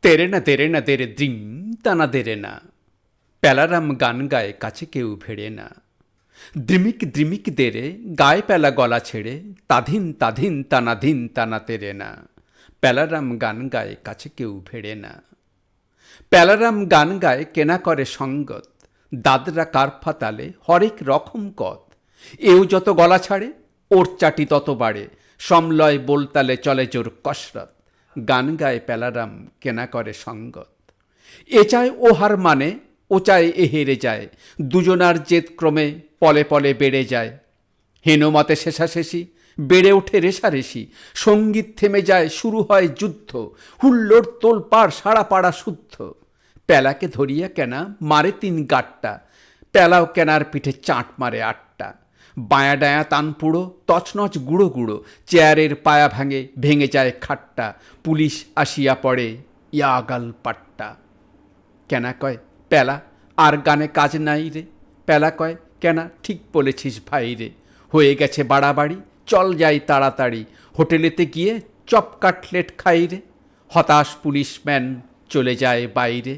তেরে না তেরে দ্রিম তানা দেরে না। প্যালারাম গান গায়ে কাছে কেউ ভেড়ে না। দ্রিমিক দেরে গায়ে প্যালা গলা ছেড়ে তাধিন তানা তেরে না। প্যালারাম গান গায়ে কাছে কেউ ভেড়ে না। প্যালারাম গান গায়ে কেনা করে সঙ্গত। দাদরা কারফা তালে হরেক রকম কত। এও যত গলা ছাড়ে ওর চাটি তত বাড়ে। সমলয় বোলতালে চলে জোর কসরত। গান গায়ে প্যালারাম কেনা করে সঙ্গত। এ চায় ও হার মানে, ও চায় এ হেরে যায়। দুজনার জেদ ক্রমে পলে পলে বেড়ে যায়। হেনমতে শেষাশেষি বেড়ে ওঠে রেশারেশি। সঙ্গীত থেমে যায়, শুরু হয় যুদ্ধ। হুল্লোড় তোলপাড় সারা পাড়া শুদ্ধ। প্যালাকে ধরিয়া কেনা মারে 3 গাট্টা। প্যালাও কেনার পিঠে চাট মারে 8টা। বায়া ডায়া তান পুড়ো তছনছ গুঁড়ো গুঁড়ো। চেয়ারের পায়া ভেঙে যায় খাট্টা। পুলিশ আসিয়া পড়ে ইয়াগাল পাট্টা। কেনা কয় প্যালা আর গানে কাজ নাই রে। প্যালা কয় কেনা ঠিক বলেছিস ভাই রে। হয়ে গেছে বাড়াবাড়ি, চল যাই তাড়াতাড়ি। হোটেলেতে গিয়ে চপ কাটলেট খাই রে। হতাশ পুলিশম্যান চলে যায় বাইরে।